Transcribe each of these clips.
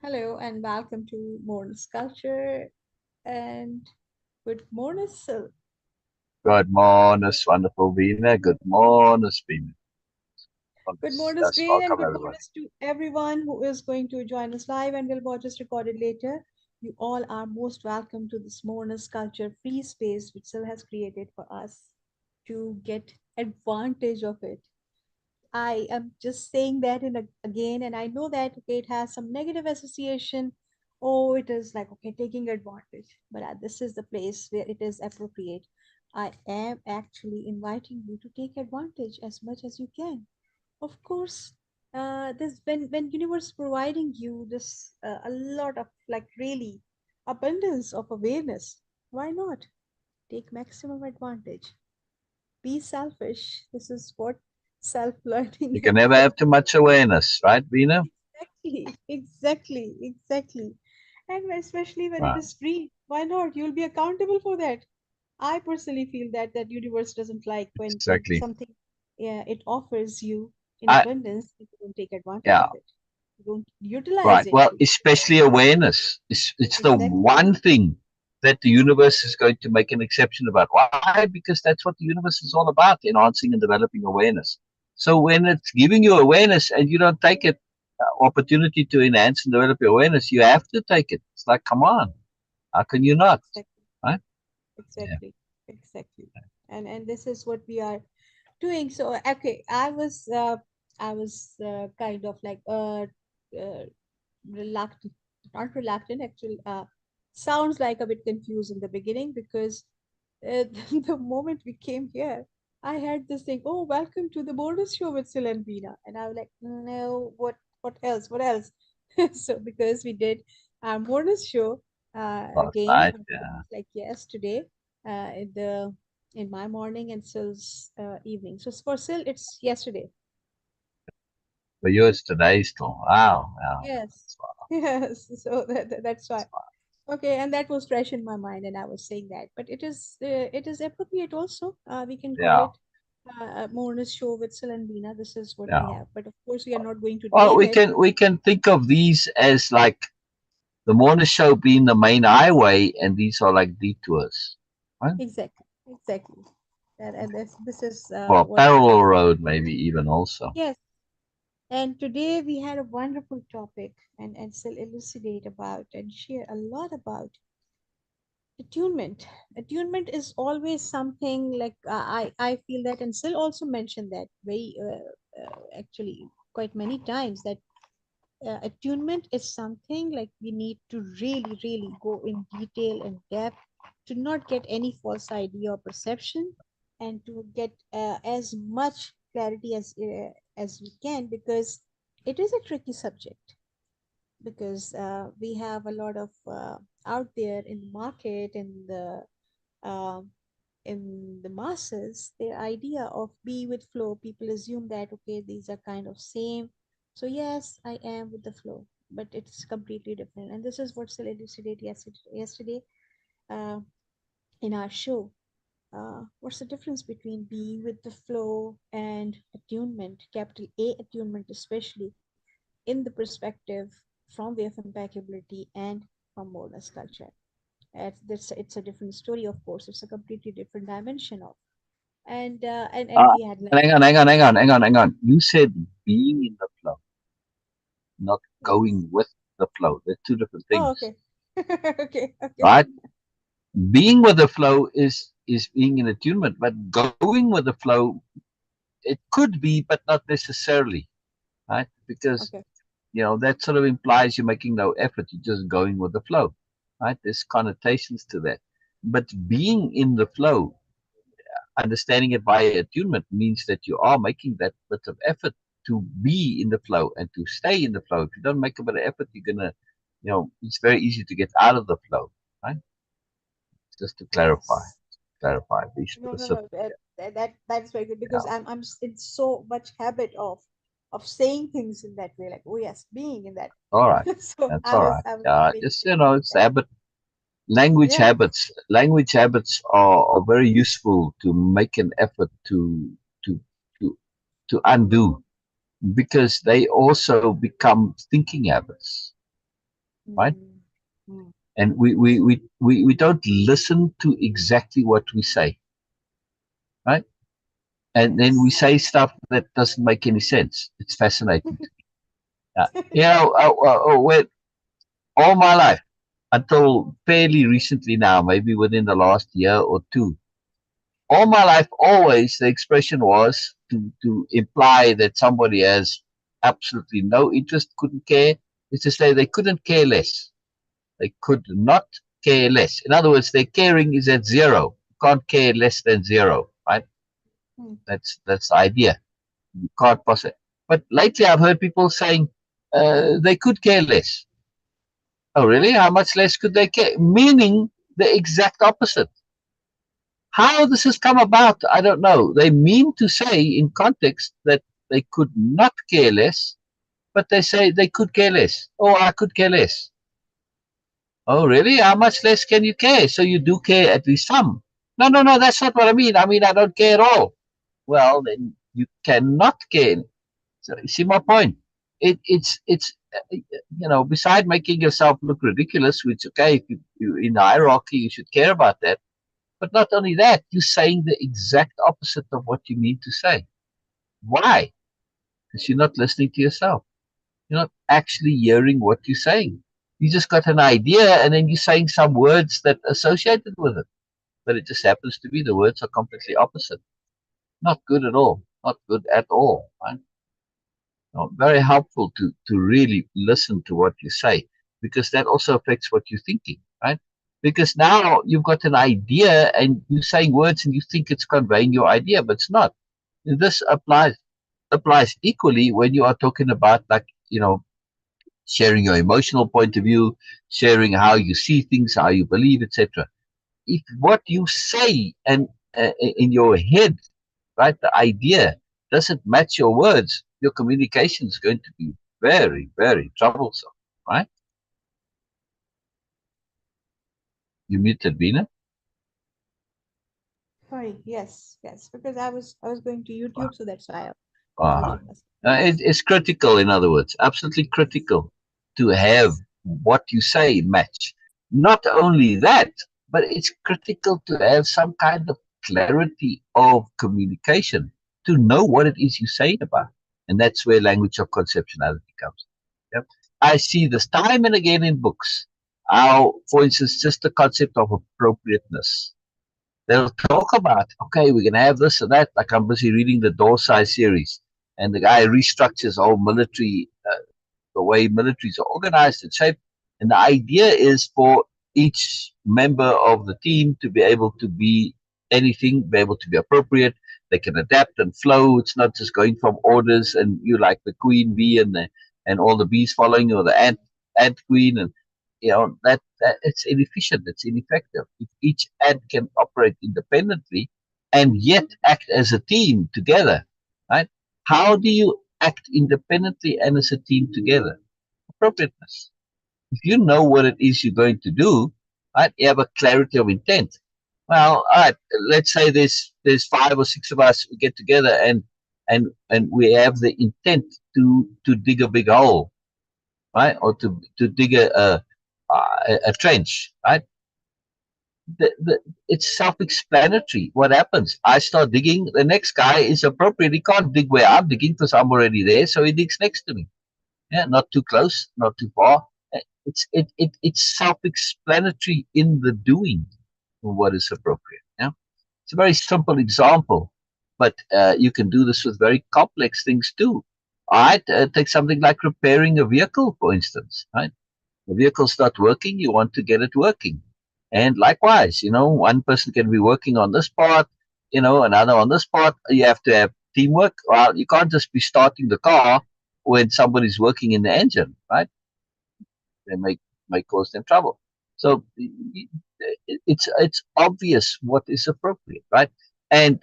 Hello and welcome to Moreness-Culture and good morning, Syl. Good morning, wonderful Beena. Good morning, Beena. Good morning, Yes, Green, and welcome good morning everybody. to everyone who is going to join us live and will watch us recorded later. You all are most welcome to this Moreness-Culture free space which Syl has created for us to get advantage of it. I am just saying that again, and I know that okay, it has some negative association. Oh, it is like okay, taking advantage. But this is the place where it is appropriate. I am actually inviting you to take advantage as much as you can. Of course, this when universe providing you this a lot of like really abundance of awareness. Why not take maximum advantage? Be selfish. This is what self You learning can never is. have too much awareness, right, Beena? Exactly. And especially when it Right, is free, why not? You'll be accountable for that. I personally feel that universe doesn't like when exactly. something, yeah, it offers you in I, abundance, you don't take advantage yeah, of it. You don't utilize right. it. Well, especially awareness. It's the Exactly. one thing that the universe is going to make an exception about. Why? Because that's what the universe is all about, enhancing and developing awareness. So when it's giving you awareness and you don't take it, opportunity to enhance and develop your awareness, you have to take it. It's like, come on, how can you not? Exactly. Right? Yeah. Exactly. Exactly. And this is what we are doing. So okay, I was kind of like reluctant, not reluctant, actually, sounds like a bit confused in the beginning because the moment we came here, I had this thing, oh, welcome to the bonus show with Syl and Beena. And I was like, no, what else? What else? So because we did our bonus show Last again, night. Yeah. like yesterday, in in my morning and Syl's evening. So for Syl, it's yesterday. For you, it's today still. Wow. Wow. Yes. That's wild. Yes. So that's why. That's wild. Okay, and that was fresh in my mind, and I was saying that. But it is appropriate also. We can call Yeah. it a Moreness show with Sil and Beena. This is what we Yeah. have. But of course, we are not going to Well, name we it. can think of these as like the morning show being the main highway, and these are like detours, right? Exactly, exactly. And this is Or what we parallel are. road, maybe even also. Yes. And today we had a wonderful topic, and Sil elucidate about and share a lot about attunement. Attunement is always something like I feel that, and Sil also mentioned that very actually quite many times that attunement is something like we need to really go in detail and depth to not get any false idea or perception, and to get as much clarity as we can, because it is a tricky subject, because we have a lot of out there in the market, uh, in the masses, their idea of be with flow, people assume that okay, these are kind of same. So yes, I am with the flow, but it's completely different. And this is what Sil elucidated yesterday uh, in our show. What's the difference between be with the flow and attunement, capital A attunement, especially in the perspective from way of impeccability and from modernist culture. It's a different story, of course. It's a completely different dimension of. And we had like Hang on. You said being in the flow, not yes. going with the flow. They're two different Oh, things, okay. Okay. right? Being with the flow is being in attunement, but going with the flow, it could be, but not necessarily, right? Because Okay. that sort of implies you're making no effort, you're just going with the flow, right? There's connotations to that. But being in the flow, understanding it via attunement, means that you are making that bit of effort to be in the flow and to stay in the flow. If you don't make a bit of effort, you're gonna, it's very easy to get out of the flow, right? Just to Yes. clarify, be No. specific. That's very good, Yeah. because I'm in so much habit of saying things in that way, like oh yes, being in that. All right. So That's all right. I was Yeah. making Just, it clear it's that habit. Language yeah. habits. Language habits are very useful to make an effort to to undo, because they also become thinking habits. right? Mm. Mm. And we don't listen to exactly what we say, right? And then we Yes. say stuff that doesn't make any sense. It's fascinating. You know, when, all my life, until fairly recently now, maybe within the last year or two, all my life, always the expression was to imply that somebody has absolutely no interest, couldn't care, is to say they couldn't care less. They could not care less. In other words, their caring is at zero. You can't care less than zero, right? Mm. That's the idea. You can't possibly. But lately, I've heard people saying they could care less. Oh, really? How much less could they care? Meaning the exact opposite. How this has come about, I don't know. They mean to say in context that they could not care less, but they say they could care less. Oh, I could care less. Oh, really? How much less can you care? So you do care at least some. No, no, no, that's not what I mean. I mean, I don't care at all. Well, then you cannot care. So you see my point? Beside making yourself look ridiculous, which, okay, if you in the hierarchy, you should care about that. But not only that, you're saying the exact opposite of what you mean to say. Why? Because you're not listening to yourself. You're not actually hearing what you're saying. You just got an idea and then you're saying some words that are associated with it. But it just happens to be the words are completely opposite. Not good at all. Not good at all. Right? No, very helpful to really listen to what you say because that also affects what you're thinking, right? Because now you've got an idea and you're saying words and you think it's conveying your idea, but it's not. This applies equally when you are talking about, like, sharing your emotional point of view, sharing how you see things, how you believe, etc. If what you say and in your head, right, the idea doesn't match your words, your communication is going to be very, very troublesome, right? You muted, Beena. Sorry. Yes. Yes. Because I was going to YouTube, so that's why I Uh, muted myself. Yes. it's critical, in other words, absolutely Yes. critical to have Yes. what you say match. Not only that, but it's critical to have some kind of clarity of communication to know what it is you're saying about. And that's where language of conceptuality comes. Yep. I see this time and again in books. How, for instance, just the concept of appropriateness. They'll talk about, okay, we're going to have this and that. Like, I'm busy reading the Dorsai series, and the guy restructures all military, the way militaries are organized and shaped. And the idea is for each member of the team to be able to be anything, be able to be appropriate. They can adapt and flow. It's not just going from orders and you like the queen bee and all the bees following you, or the ant queen, and that it's inefficient, it's ineffective. If each ant can operate independently and yet act as a team together, right? How do you act independently and as a team together? Appropriateness. If you know what it is you're going to do, right, you have a clarity of intent. Well, all right, let's say there's 5 or 6 of us who get together and we have the intent to dig a big hole, right, or to dig a trench, right? It's self-explanatory. What happens? I start digging. The next guy is appropriate. He can't dig where I'm digging because I'm already there, so he digs next to me. Yeah, not too close, not too far. It's self-explanatory in the doing of what is appropriate. Yeah, it's a very simple example, but you can do this with very complex things too. All right, take something like repairing a vehicle, for instance. Right, the vehicle's not working. You want to get it working, and likewise, one person can be working on this part, another on this part. You have to have teamwork. Well, you can't just be starting the car when somebody's working in the engine, right? They might cause them trouble. So it's obvious what is appropriate, right? And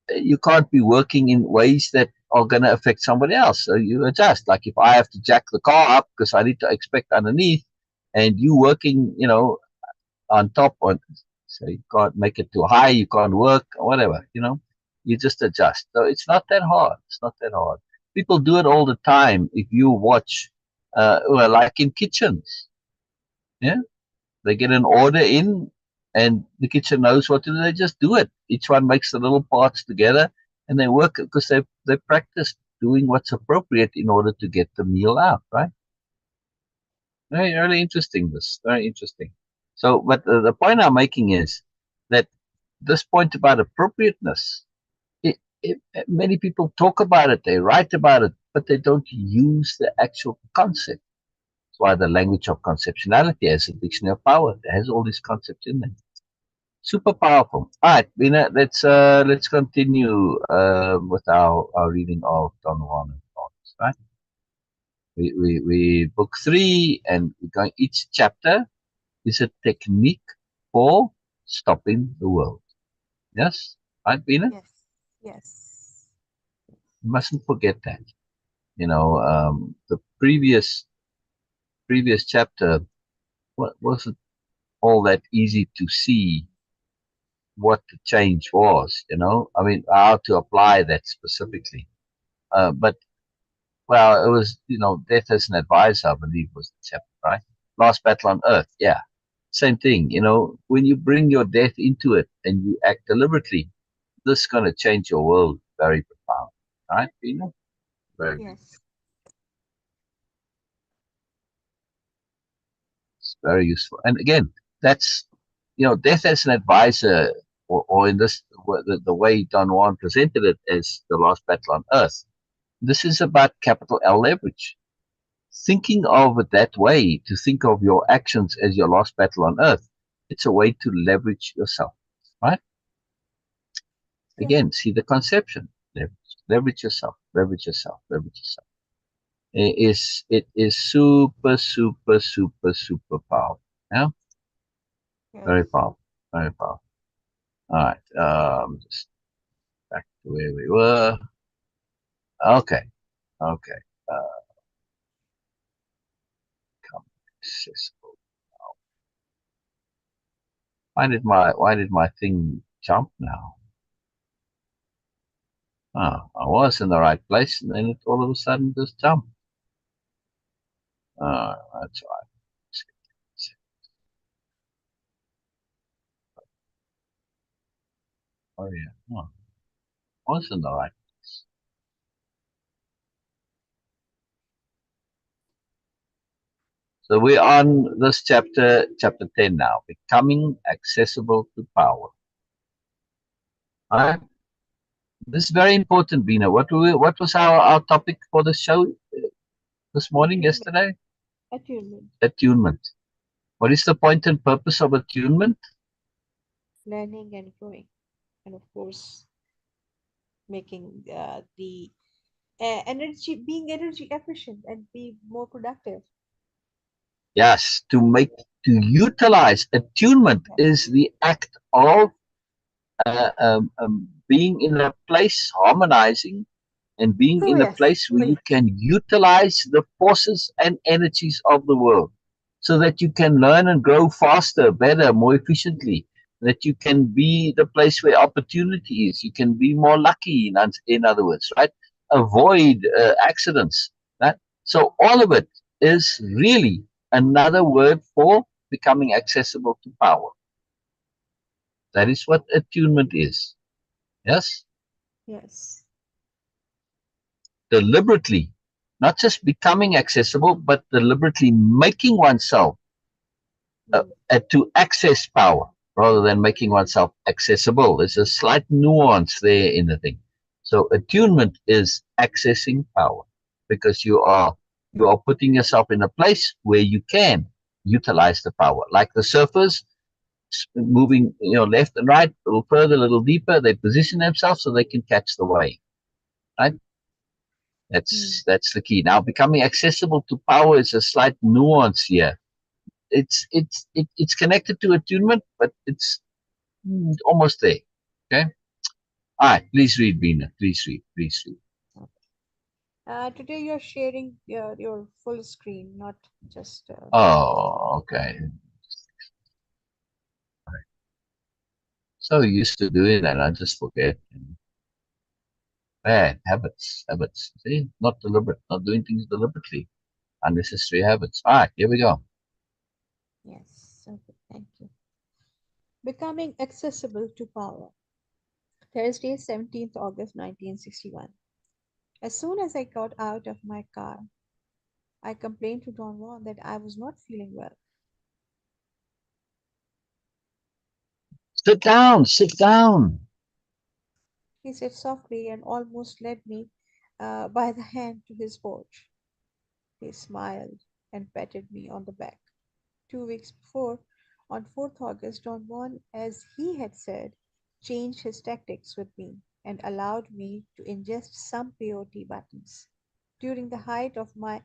you can't be working in ways that are going to affect somebody else. So you adjust. Like if I have to jack the car up because I need to expect underneath, and you working, on top on, so you can't make it too high, you can't work or whatever, you just adjust. So it's not that hard. It's not that hard. People do it all the time. If you watch, well, like in kitchens, Yeah, they get an order in, and the kitchen knows what to do. They just do it. Each one makes the little parts together, and they work because they practice doing what's appropriate in order to get the meal out. Right? Very, really interesting. This very interesting. So, but the point I'm making is that this point about appropriateness, many people talk about it, they write about it, but they don't use the actual concept. That's why the language of conceptuality has a dictionary of power. It has all these concepts in there. Super powerful. All right, Beena, let's continue with our reading of Don Juan and Moreness, right? We book 3, and we're going, each chapter is a technique for stopping the world. Yes, right, Beena? Yes. Yes. You mustn't forget that. The previous chapter wasn't all that easy to see what the change was. I mean, how to apply that specifically. But well, it was, death as an advisor, I believe, was the chapter, right? Last battle on earth, yeah. Same thing, when you bring your death into it and you act deliberately, this is going to change your world very profound, right? Very, Yes. it's very useful. And again, that's, death as an advisor, or in this, the way Don Juan presented it as the last battle on earth. This is about capital L leverage. Thinking of it that way, to think of your actions as your last battle on earth, it's a way to leverage yourself, right? Yeah. Again, see the conception. Leverage yourself, leverage yourself, leverage yourself. It is super, super, super, super powerful. Yeah, very Yes. powerful, very powerful. All right, just back to where we were. Okay, okay. Uh, come accessible. Why did my thing jump now? Oh, I was in the right place, and then it all of a sudden just jumped. That's right. Oh yeah, oh, I was in the right place. So we're on this chapter 10 now, becoming accessible to power. All right. This is very important, Beena. What was our topic for the show this morning, Attunement. yesterday? Attunement. Attunement. What is the point and purpose of attunement? Learning and growing. And of course, making the energy, being energy efficient and be more productive. Yes, to utilize attunement Yes. is the act of being in a place, harmonizing, and being Oh, in a yes. place where Oh, you yes. can utilize the forces and energies of the world, so that you can learn and grow faster, better, more efficiently, that you can be the place where opportunity is, you can be more lucky, in other words, right? Avoid accidents, right? So all of it is really another word for becoming accessible to power. That is what attunement is. Yes, Yes. deliberately, not just becoming accessible, but deliberately making oneself Mm. to access power rather than making oneself accessible. There's a slight nuance there in the thing. So attunement is accessing power, because you are putting yourself in a place where you can utilize the power, like the surfers moving, left and right, a little further, a little deeper. They position themselves so they can catch the wave. Right? Mm. That's the key. Now, becoming accessible to power is a slight nuance here. It's connected to attunement, but it's almost there. Okay. All right. Please read, Beena. Please read. Please read. Today you're sharing your full screen, not just. Oh, okay. So used to doing that, I just forget. Bad habits. Habits. See, not deliberate. Not doing things deliberately. Unnecessary habits. All right. Here we go. Yes. Okay. Thank you. Becoming accessible to power. Thursday, 17th August 1961. As soon as I got out of my car, I complained to Don Juan that I was not feeling well. Sit down, sit down. He said softly and almost led me by the hand to his porch. He smiled and patted me on the back. 2 weeks before, on 4th August, Don Juan, as he had said, changed his tactics with me and allowed me to ingest some peyote buttons. During the height of my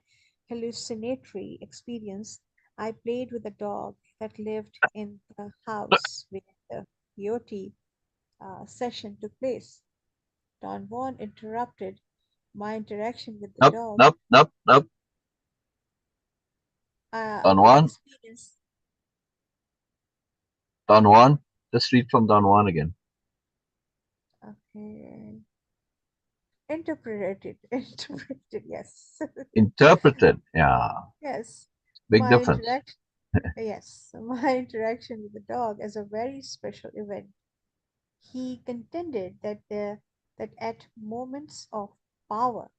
hallucinatory experience, I played with a dog that lived in the house where the peyote session took place. Don Juan interrupted my interaction with the Nope, dog. nope, nope, nope. Don My Juan, experience. Don Juan. Just read from Don Juan again. Okay. Interpreted, yes. Interpreted. Yeah, Yes. big My difference. interaction, yes, my interaction with the dog as a very special event. He contended that at moments of power,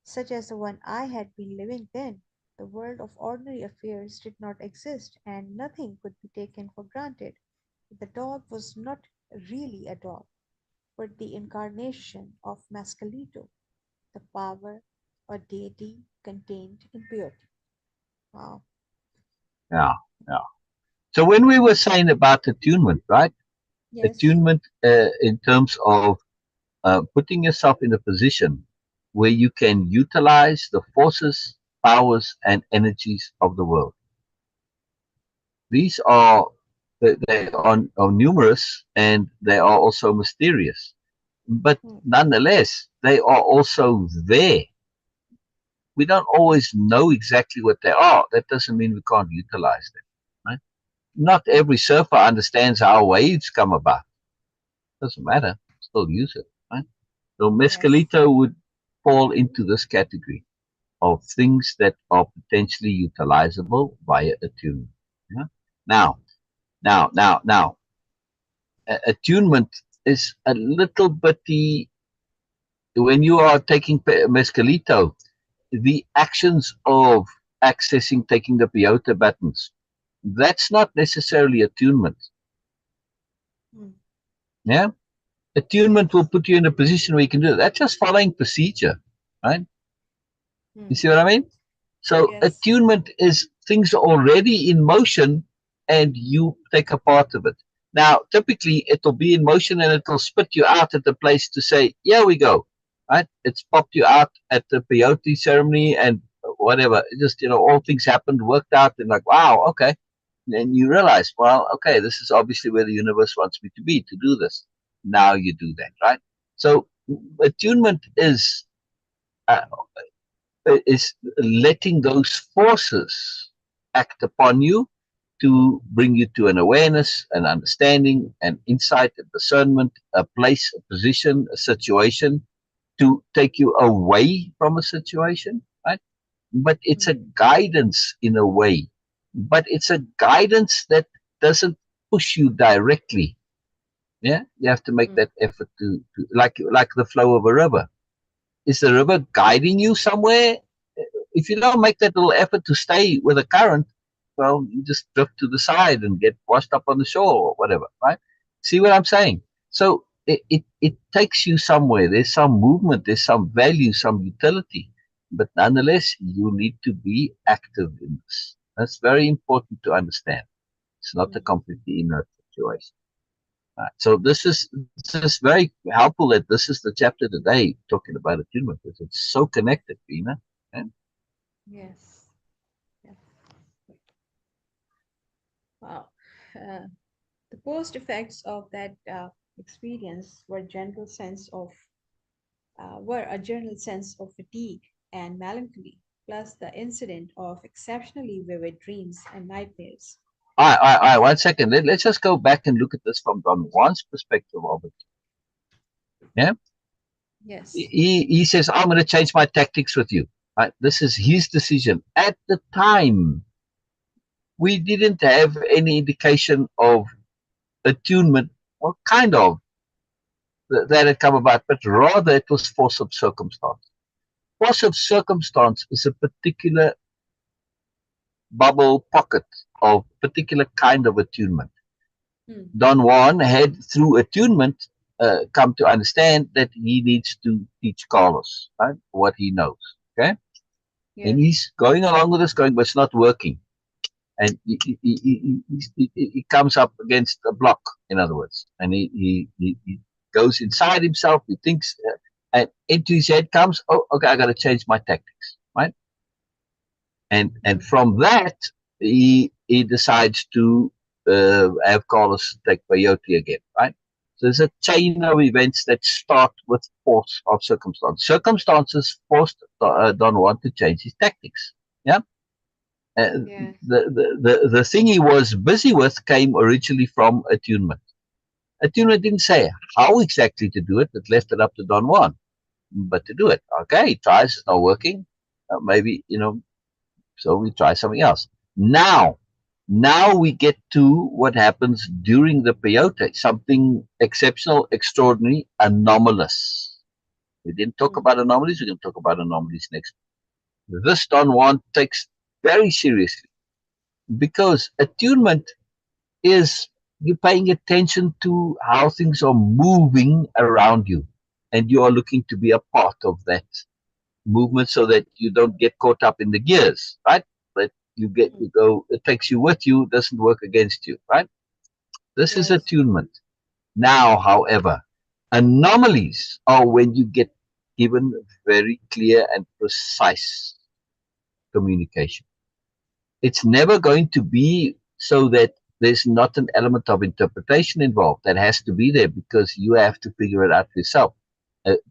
such as the one I had been living then, the world of ordinary affairs did not exist and nothing could be taken for granted. The dog was not really a dog, but the incarnation of Mascalito, the power or deity contained in purity. Wow. Yeah, yeah. So when we were saying about attunement, right? Yes. Attunement in terms of putting yourself in a position where you can utilize the forces, powers, and energies of the world. These are are numerous and they are also mysterious, but Hmm. nonetheless they are also there. We don't always know exactly what they are. That doesn't mean we can't utilize them. Right? Not Hmm. every surfer understands how waves come about. Doesn't matter. Still use it. Right? So Yes. mescalito would fall into this category of things that are potentially utilizable via attunement. Yeah? Now, now, attunement is a little bitty when you are taking mescalito, the actions of accessing, taking the peyote buttons, that's not necessarily attunement. Hmm. Yeah, attunement will put you in a position where you can do it. That's just following procedure, right? You Hmm. see what I mean? So Yes. attunement is things are already in motion and you take a part of it. Now, typically it'll be in motion and it'll spit you out at the place to say, here we go. Right? It's popped you out at the peyote ceremony and whatever. It just, all things happened, worked out, and like, wow, okay. And you realize, well, okay, this is obviously where the universe wants me to be to do this. Now you do that, right? So attunement uh, is letting those forces act upon you to bring you to an awareness, an understanding, an insight, a discernment, a place, a position, a situation to take you away from a situation, right? But it's Hmm. a guidance in a way, but it's a guidance that doesn't push you directly. Yeah, you have to make Hmm. that effort to like the flow of a river. Is the river guiding you somewhere? If you don't make that little effort to stay with the current, well, you just drift to the side and get washed up on the shore or whatever, right? See what I'm saying? So it takes you somewhere. There's some movement, there's some value, some utility, but nonetheless, you need to be active in this. That's very important to understand. It's not a Hmm. completely inert situation. Right. So this is very helpful that this is the chapter today talking about attunement because it's so connected, Beena. And Yes. Yes. Wow. Uh, the post effects of that experience were a general sense of fatigue and melancholy, plus the incident of exceptionally vivid dreams and nightmares. all right, 1 second. Let's just go back and look at this from Don Juan's perspective of it. Yeah, Yes. he says, I'm going to change my tactics with you. Right? This is his decision at the time. we didn't have any indication of attunement, or kind of, that had come about, but rather it was force of circumstance. Force of circumstance is a particular bubble pocket of particular kind of attunement. Mm. Don Juan had, through attunement, come to understand that he needs to teach Carlos, right, what he knows. Okay, and Yes. he's going along with this, going, but it's not working, and he comes up against a block, in other words, and he goes inside himself. He thinks, and into his head comes, oh, okay, I got to change my tactics, right? And Mm. from that, he decides to have Carlos take peyote again, right? So there's a chain of events that start with force of circumstance. Circumstances forced Don Juan to change his tactics. Yeah. Uh, Yes. the thing he was busy with came originally from attunement. Attunement didn't say how exactly to do it, it left it up to Don Juan. But to do it, okay, he tries, it's not working. Maybe, so we try something else. Now we get to what happens during the peyote, something exceptional, extraordinary, anomalous. We didn't talk Mm. about anomalies, we're going to talk about anomalies next. This Don Juan takes very seriously, because attunement is you paying attention to how things are moving around you, and you are looking to be a part of that movement so that you don't get caught up in the gears, right? But Mm. you go, it takes you with you, doesn't work against you, right? This is Yes. attunement. Now, however, anomalies are when you get given very clear and precise communication. It's never going to be so that there's not an element of interpretation involved. That has to be there because you have to figure it out for yourself.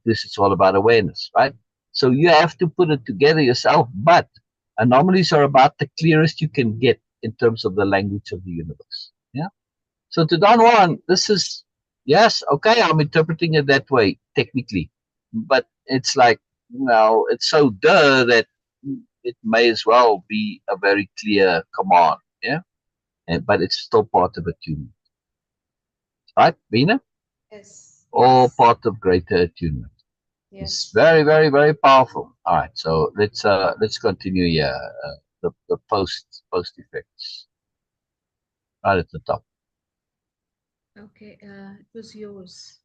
This is all about awareness, right? So you have to put it together yourself. But anomalies are about the clearest you can get in terms of the language of the universe. Yeah. So to Don Juan, this is, yes, okay, I'm interpreting it that way technically, but it's like, it's so that it may as well be a very clear command. Yeah. But it's still part of a tune, right, Beena? Yes. All Yes. part of greater attunement. It's Yes. very, very, very powerful. All right, so let's continue here. The post effects right at the top. Okay. It was yours.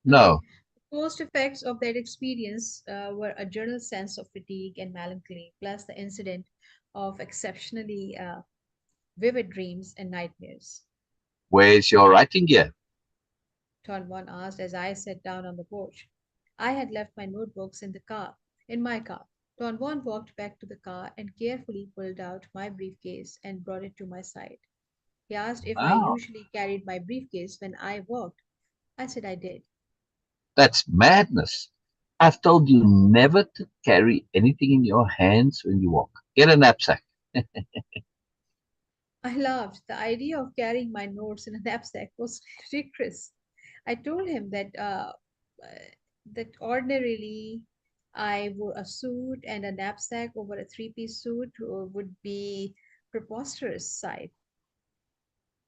Okay. No, Post effects of that experience were a general sense of fatigue and melancholy, plus the incident of exceptionally vivid dreams and nightmares. where's your writing gear? Don Juan asked as I sat down on the porch. I had left my notebooks in my car. Don Juan walked back to the car and carefully pulled out my briefcase and brought it to my side. He asked if I Wow, usually carried my briefcase when I walked. I said I did. that's madness. I've told you never to carry anything in your hands when you walk. Get a knapsack. I laughed. The idea of carrying my notes in a knapsack was ludicrous. I told him uh, that ordinarily I wore a suit and a knapsack over a three-piece suit would be preposterous sight.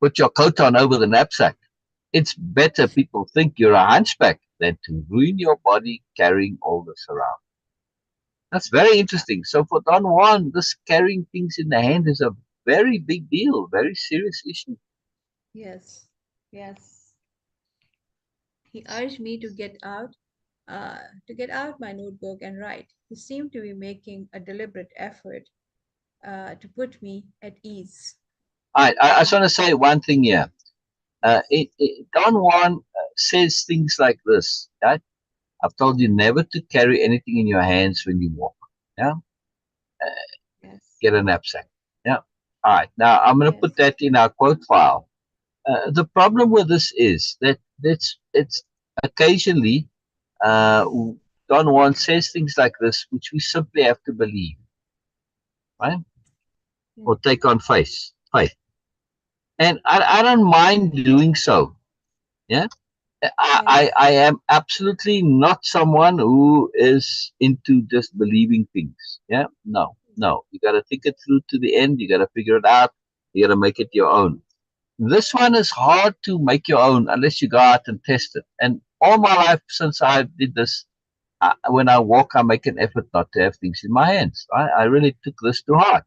Put your coat on over the knapsack. It's better people think you're a hunchback than to ruin your body carrying all this around. That's very interesting. So for Don Juan, this carrying things in the hand is a very big deal, very serious issue. Yes, yes. He urged me to get out my notebook and write. He seemed to be making a deliberate effort to put me at ease. I just want to say one thing here. Yes, Don Juan says things like this. Right? I've told you never to carry anything in your hands when you walk. Yeah, yes, get a knapsack. Yeah. All right. Now I'm going to put yes, that in our quote file. The problem with this is that it's occasionally uh, Don Juan says things like this, which we simply have to believe, right, yes, or take on faith. And I don't mind doing so. Yeah, yes, I am absolutely not someone who is into just believing things. Yeah, no. No, you got to think it through to the end. You got to figure it out. You got to make it your own. This one is hard to make your own unless you go out and test it. And all my life since I did this, when I walk, I make an effort not to have things in my hands. I really took this to heart.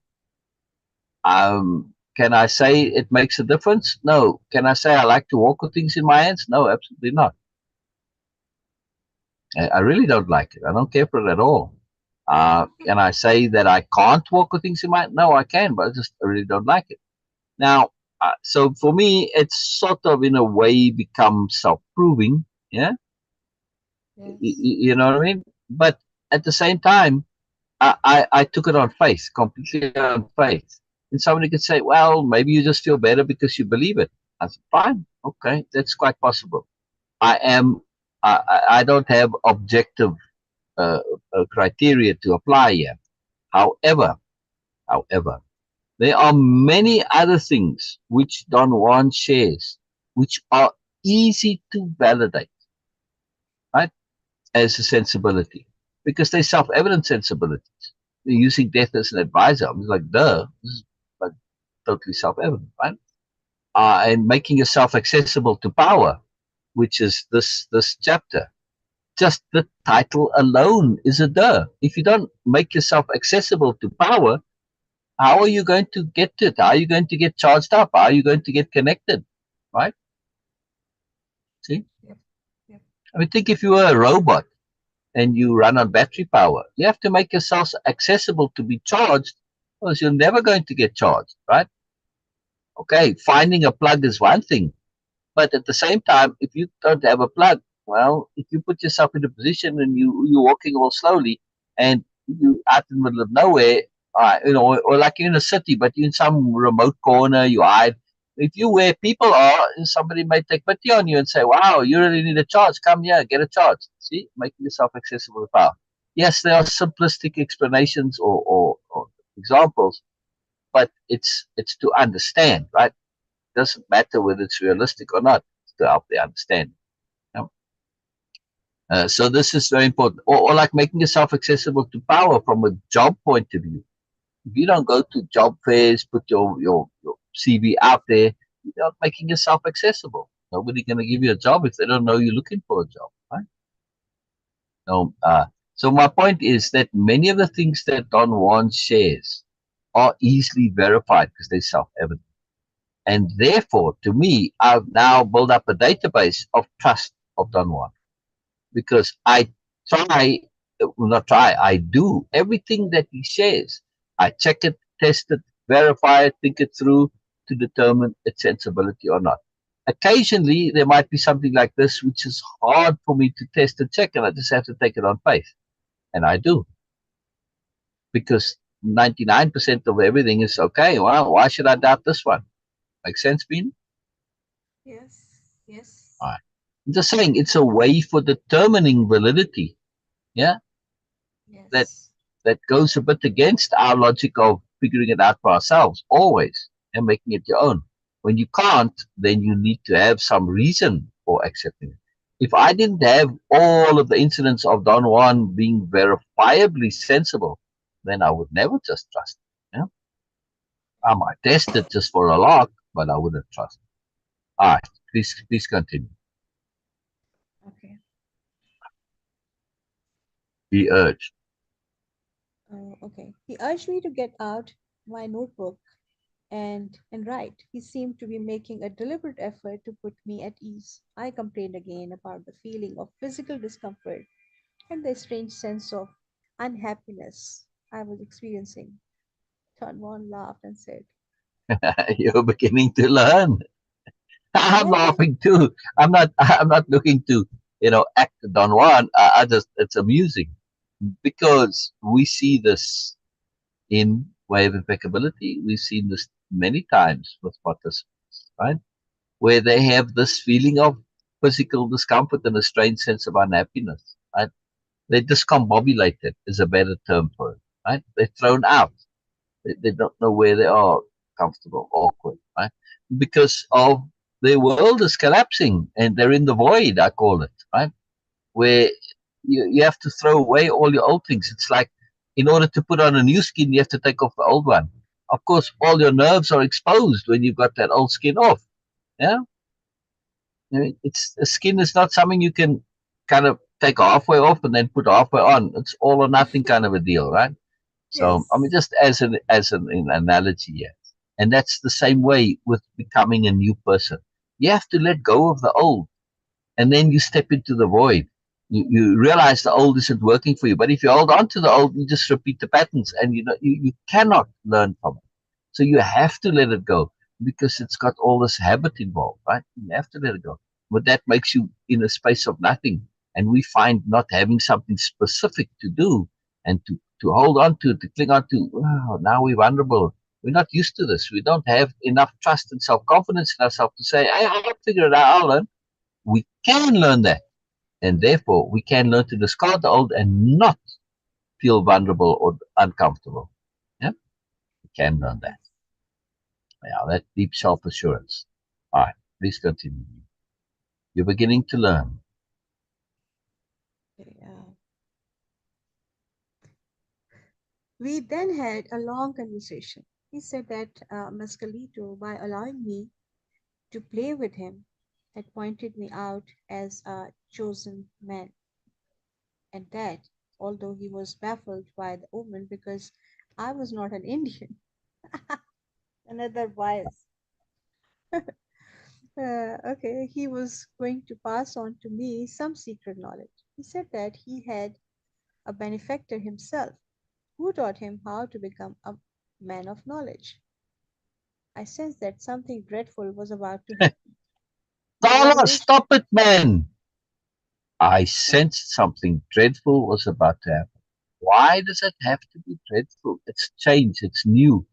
Can I say it makes a difference? No. Can I say I like to walk with things in my hands? No, absolutely not. I really don't like it. I don't care for it at all. Can I say that I can't walk with things in my hand? No, I can, but I really don't like it. Now, so for me, it's sort of in a way become self-proving. Yeah, Yes. you know what I mean. But at the same time, I took it on faith, completely on faith. And somebody could say, well, maybe you just feel better because you believe it. I said, fine, okay, that's quite possible. I am, I don't have objective uh, criteria to apply here. However, however, there are many other things which Don Juan shares, which are easy to validate, right, as a sensibility, because they're self-evident sensibilities. They're using death as an advisor. I was like, duh, this is like totally self-evident, right? And making yourself accessible to power, which is this chapter. Just the title alone is a duh. If you don't make yourself accessible to power, how are you going to get to it? How are you going to get charged up? How are you going to get connected? Right? See? Yep. Yep. I mean, think if you were a robot and you run on battery power, you have to make yourself accessible to be charged, because you're never going to get charged, right? Okay, finding a plug is one thing, but at the same time, if you don't have a plug, well, if you put yourself in a position and you're walking all slowly and you out in the middle of nowhere, or like you're in a city, but you're in some remote corner, you hide. If you where people are, somebody may take pity on you and say, "Wow, you really need a charge. Come here, get a charge." See, making yourself accessible to power. Yes, there are simplistic explanations or examples, but it's to understand, right? Doesn't matter whether it's realistic or not, to help the understanding. You know? So this is very important. Or like making yourself accessible to power from a job point of view. If you don't go to job fairs, put your CV out there, you're not making yourself accessible. Nobody's going to give you a job if they don't know you're looking for a job, right? So, so my point is that many of the things that Don Juan shares are easily verified because they're self-evident. And therefore, to me, I've now built up a database of trust of Don Juan, because I try, well, not try, I do everything that he shares. I check it, test it, verify it, think it through to determine its sensibility or not. Occasionally, there might be something like this, which is hard for me to test and check, and I just have to take it on faith. And I do, because 99% of everything is okay. Well, why should I doubt this one? Make sense, Bean? Yes. Yes. All right. I'm just saying it's a way for determining validity. Yeah, that Yes. that goes a bit against our logic of figuring it out for ourselves always and making it your own. When you can't, then you need to have some reason for accepting it. If I didn't have all of the incidents of Don Juan being verifiably sensible, then I would never just trust it. Yeah? I might test it just for a lark, but I wouldn't trust it. All right, please continue. Okay. Be urged. Okay. He urged me to get out my notebook and write. He seemed to be making a deliberate effort to put me at ease. I complained again about the feeling of physical discomfort and the strange sense of unhappiness I was experiencing. Don Juan laughed and said, You're beginning to learn. I'm "What is laughing too. I'm not looking to, act Don Juan. I just, it's amusing because we see this in Way of Impeccability. We've seen this many times with participants, right? Where they have this feeling of physical discomfort and a strange sense of unhappiness, right? They're discombobulated is a better term for it, right? They're thrown out. They don't know where they are, comfortable, awkward, right? Because of their world is collapsing and they're in the void, I call it, right? Where you have to throw away all your old things. It's like In order to put on a new skin, you have to take off the old one. Of course, all your nerves are exposed when you've got that old skin off. Yeah, it's the skin is not something you can kind of take halfway off and then put halfway on. It's all or nothing kind of a deal, right? So I mean, Yes. just as an analogy here, and that's the same way with becoming a new person. You have to let go of the old, and then you step into the void. You realize the old isn't working for you, but if you hold on to the old, you just repeat the patterns, and you cannot learn from it. So you have to let it go because it's got all this habit involved, right? You have to let it go. But that makes you in a space of nothing. And we find not having something specific to do and to hold on to cling on to, wow, now we're vulnerable. We're not used to this. We don't have enough trust and self confidence in ourselves to say, I'll figure it out, I'll learn. We can learn that. And therefore, we can learn to discard the old and not feel vulnerable or uncomfortable. Yeah, we can learn that. Yes. Yeah, that deep self-assurance. All right, please continue. You're beginning to learn. Okay, we then had a long conversation. He said that Mescalito, by allowing me to play with him, had pointed me out as a chosen man, and that, although he was baffled by the woman because I was not an Indian, another bias. Okay, he was going to pass on to me some secret knowledge. He said that he had a benefactor himself who taught him how to become a man of knowledge. I sensed that something dreadful was about to happen. The Carlos, revelation. stop it, man. I sensed something dreadful was about to happen. Why does it have to be dreadful? It's change. It's new.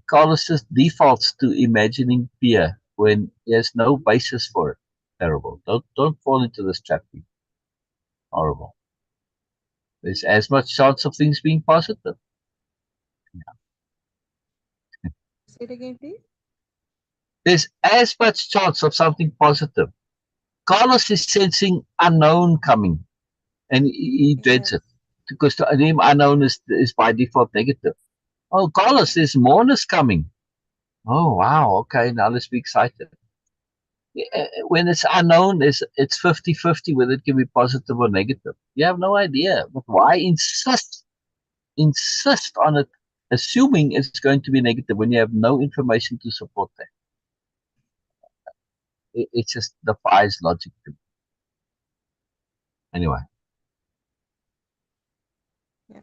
Carlos just defaults to imagining fear when there's no basis for it. Terrible. Don't fall into this trap. Horrible. There's as much chance of things being positive. Say it again, please. There's as much chance of something positive. Carlos is sensing unknown coming, and he dreads it Yes. because the name unknown is by default negative. Oh, Carlos, there's moreness coming. Oh, wow. Okay, now let's be excited. When it's unknown, it's 50-50 whether it can be positive or negative. You have no idea. But why insist on it, assuming it's going to be negative when you have no information to support that? It just defies logic to me. Anyway, Yeah.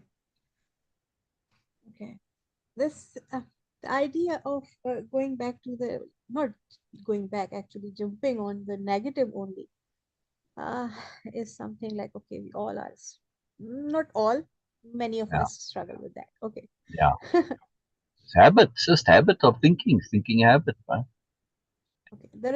Okay. This the idea of going back to the not going back, actually jumping on the negative only, uh, is something like, okay, we all are not all, many of yeah, us struggle with that. Okay. yeah. It's habit, it's just habit of thinking habit, right? Okay. The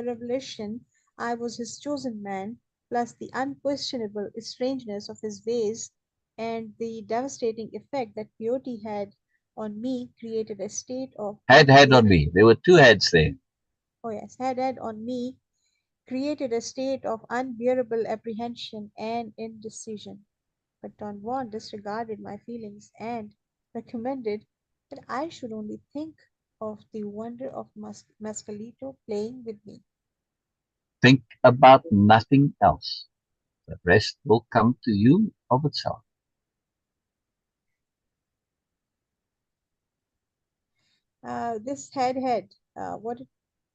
revelation I was his chosen man, plus the unquestionable strangeness of his ways and the devastating effect that peyote had on me created a state of Had on unbearable. me. There were two heads there. Oh yes, had on me created a state of unbearable apprehension and indecision. But Don Juan disregarded my feelings and recommended that I should only think of the wonder of Mescalito playing with me. Think about nothing else. The rest will come to you of itself. This what,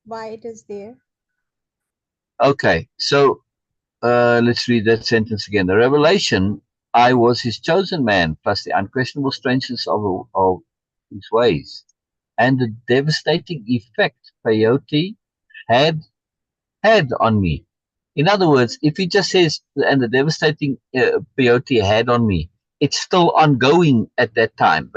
why it is there? Okay, so let's read that sentence again. The revelation, I was his chosen man, plus the unquestionable strangeness of his ways, and the devastating effect peyote had had on me. In other words, if he just says, and the devastating peyote had on me, it's still ongoing at that time.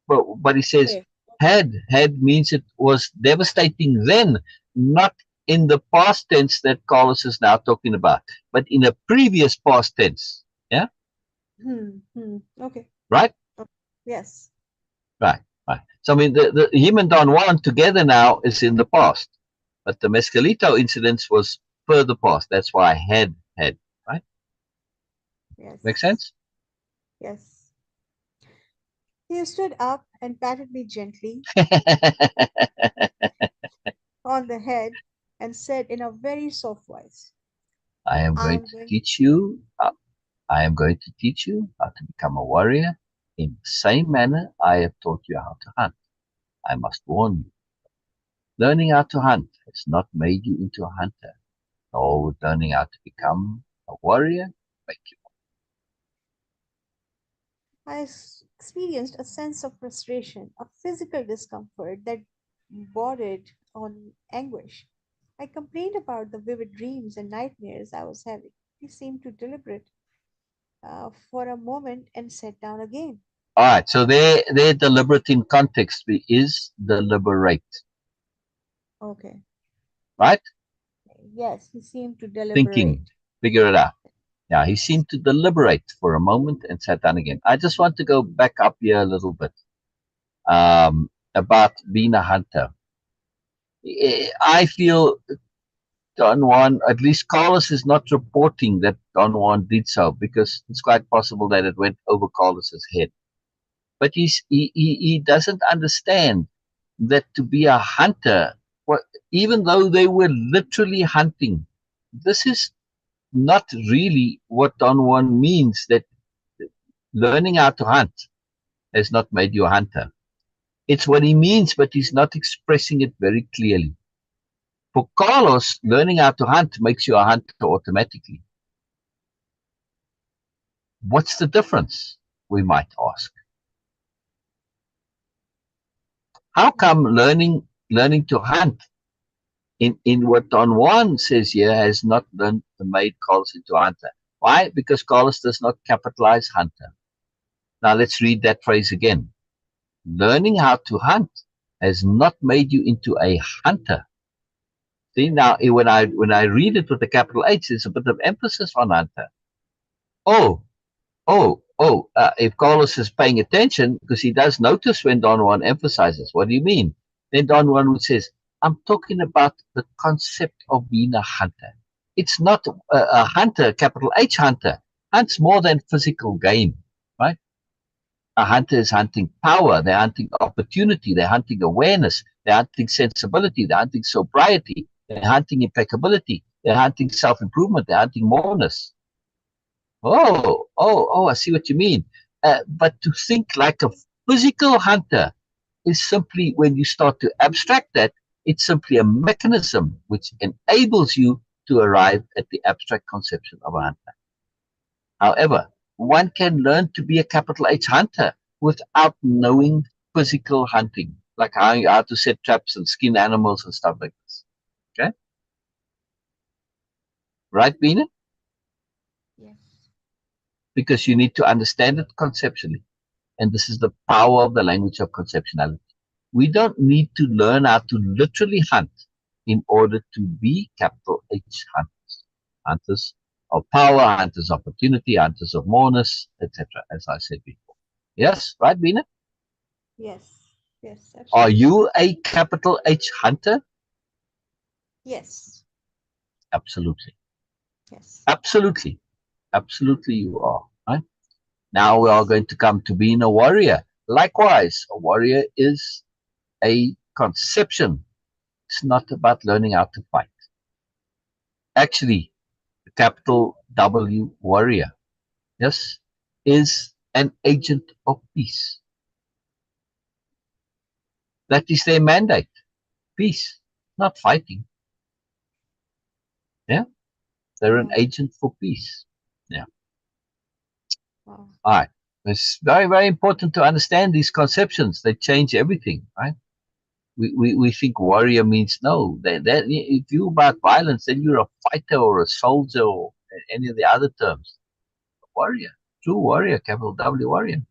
But he says, Okay. had means it was devastating then, not in the past tense that Carlos is now talking about, but in a previous past tense. Yeah, Okay. right? Oh, yes. Right, right. So, I mean, the him and Don Juan together now is in the past, but the Mescalito incident was further past. That's why I had, right? Make Yes. sense? Yes. He stood up and patted me gently on the head and said in a very soft voice, I am going I'm to going. teach you. I am going to teach you how to become a warrior in the same manner I have taught you how to hunt. I must warn you, learning how to hunt has not made you into a hunter, nor would learning how to become a warrior make you. Experienced a sense of frustration, a physical discomfort that bordered on anguish. I complained about the vivid dreams and nightmares I was having. He seemed to deliberate for a moment and sat down again. All right, so their deliberate in context is deliberate, Okay. right? Yes, he seemed to Thinking, deliberate. figure it out. Yeah, he Yes. seemed to deliberate for a moment and sat down again. I just want to go back up here a little bit about being a hunter. I feel Don Juan, at least Carlos is not reporting that Don Juan did so because it's quite possible that it went over Carlos's head. But he doesn't understand that to be a hunter, what, even though they were literally hunting, this is not really what Don Juan means, that learning how to hunt has not made you a hunter. It's what he means, but he's not expressing it very clearly. For Carlos, learning how to hunt makes you a hunter automatically. What's the difference? We might ask. How come learning to hunt in what Don Juan says here has not made Carlos into a hunter? Why? Because Carlos does not capitalize hunter. Now let's read that phrase again. Learning how to hunt has not made you into a hunter. See, now when I read it with a capital H, there's a bit of emphasis on hunter. Oh, if Carlos is paying attention, because he does notice when Don Juan emphasizes, what do you mean? Then Don Juan would says, I'm talking about the concept of being a hunter. It's not a hunter, capital H hunter. Hunts more than physical game, right? A hunter is hunting power, they're hunting opportunity, they're hunting awareness, they're hunting sensibility, they're hunting sobriety, they're hunting impeccability, they're hunting self-improvement, they're hunting moreness. I see what you mean. But to think like a physical hunter is simply, when you start to abstract that, it's simply a mechanism which enables you to arrive at the abstract conception of a hunter. However, one can learn to be a capital H hunter without knowing physical hunting, like how to set traps and skin animals and stuff like this. Okay? Right, Beena? Yes. Because you need to understand it conceptually. And this is the power of the language of conceptuality. We don't need to learn how to literally hunt in order to be capital H hunters. Hunters of power, hunters of opportunity, hunters of moreness, etc., as I said before. Yes, right, Beena? Yes. Yes, Are absolutely. you a capital H hunter? Yes. Absolutely. Yes. Absolutely. Absolutely, you are. Right? Now we are Yes. going to come to being a warrior. Likewise, a warrior is a conception. It's not about learning how to fight. Actually, the capital W warrior, yes, is an agent of peace. That is their mandate. Peace, not fighting. Yeah, they're an Wow. agent for peace. Yeah. Wow. All right. It's very, very important to understand these conceptions. They change everything, right? We think warrior means no. If you're about violence, then you're a fighter or a soldier or any of the other terms. Warrior, true warrior, capital W warrior.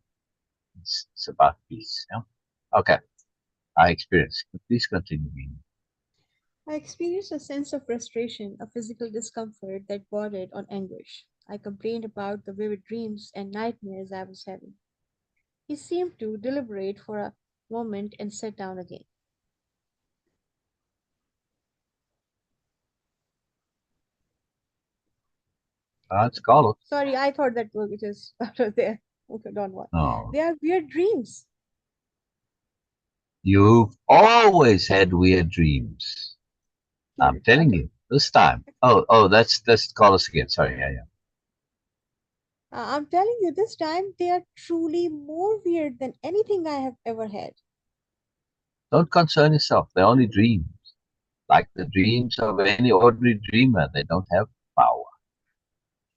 It's about peace. Yeah. Okay. I experience. Please continue. I experienced a sense of frustration, a physical discomfort that bordered on anguish. I complained about the vivid dreams and nightmares I was having. He seemed to deliberate for a moment and sat down again. It's called. Sorry, I thought that was it is out of there. Okay, don't worry. Oh, They are weird dreams. you've always had weird dreams. I'm telling Okay. you, this time. Oh, that's call us again. Sorry, yeah. I'm telling you, this time they are truly more weird than anything I have ever had. Don't concern yourself. They're only dreams. Like the dreams of any ordinary dreamer, they don't have power,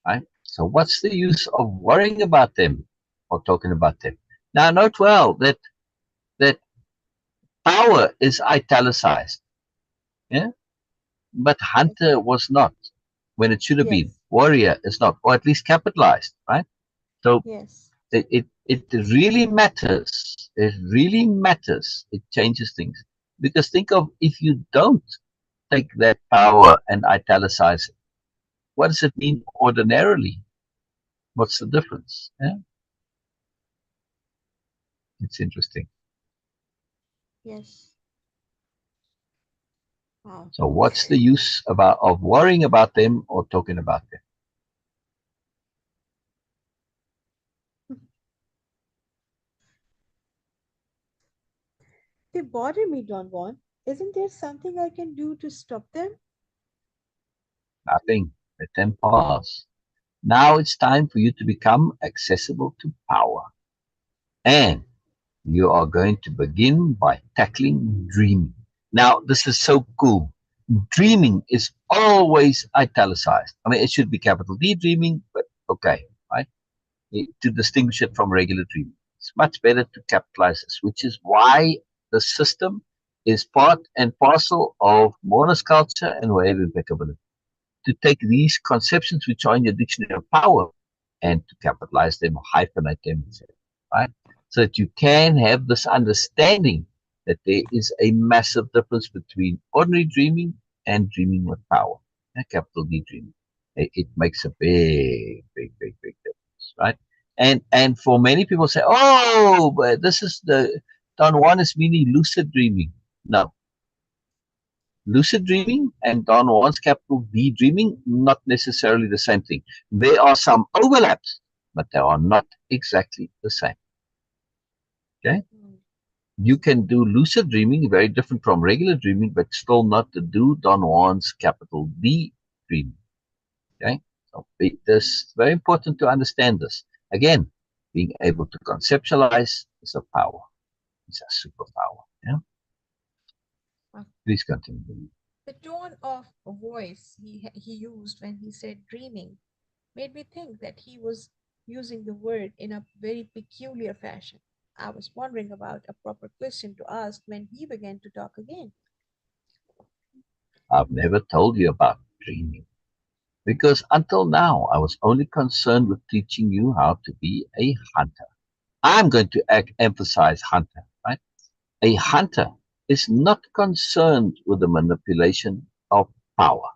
right? So what's the use of worrying about them or talking about them? Now, note well that power is italicized, yeah, but Yes. hunter was not when it should have been. Yes. Warrior is not, or at least capitalized, right? So Yes. it really matters. It really matters. It changes things because think of if you don't take that power and italicize it, what does it mean ordinarily? What's the difference? Yeah, it's interesting. Yes. Wow. So what's the use of worrying about them or talking about them? They bother me, Don Juan. Isn't there something I can do to stop them? Nothing. Let them pass. Now it's time for you to become accessible to power. And you are going to begin by tackling dreaming. Now, this is so cool. Dreaming is always italicized. I mean, it should be capital D dreaming, but okay, right? To distinguish it from regular dreaming. It's much better to capitalize this, which is why the system is part and parcel of Moreness-Culture and Way-Of-Impeccability. To take these conceptions which are in your dictionary of power and to capitalize them, hyphenate them, etc. Right? So that you can have this understanding that there is a massive difference between ordinary dreaming and dreaming with power. Capital D dreaming. It makes a big difference, right? And for many people say, oh, but this is the Don Juan is meaning lucid dreaming. No, lucid dreaming and Don Juan's capital D dreaming, not necessarily the same thing. There are some overlaps, but they are not exactly the same. Okay? Hmm. You can do lucid dreaming, very different from regular dreaming, but still not to do Don Juan's capital D dreaming. Okay? So this is very important to understand this. Again, being able to conceptualize is a power. It's a superpower. Yeah? Wow. Please continue. The tone of voice he used when he said dreaming made me think that he was using the word in a very peculiar fashion. I was wondering about a proper question to ask when he began to talk again. I've never told you about dreaming. Because until now, I was only concerned with teaching you how to be a hunter. I'm going to emphasize hunter, right? A hunter is not concerned with the manipulation of power.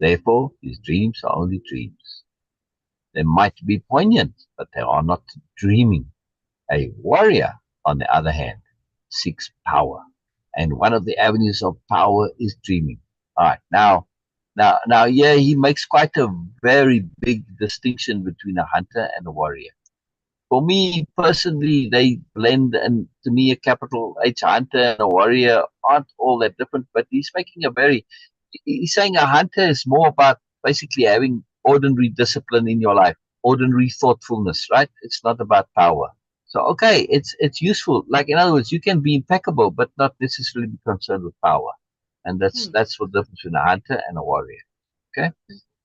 Therefore, his dreams are only dreams. They might be poignant, but they are not dreaming. A warrior, on the other hand, seeks power. And one of the avenues of power is dreaming. All right, yeah, he makes quite a very big distinction between a hunter and a warrior. For me personally, they blend, and to me, a capital H hunter and a warrior aren't all that different. But he's saying a hunter is more about basically having ordinary discipline in your life, ordinary thoughtfulness, right? It's not about power. So okay, it's useful. Like in other words, you can be impeccable, but not necessarily be concerned with power, and that's Hmm. that's what the difference between a hunter and a warrior. Okay,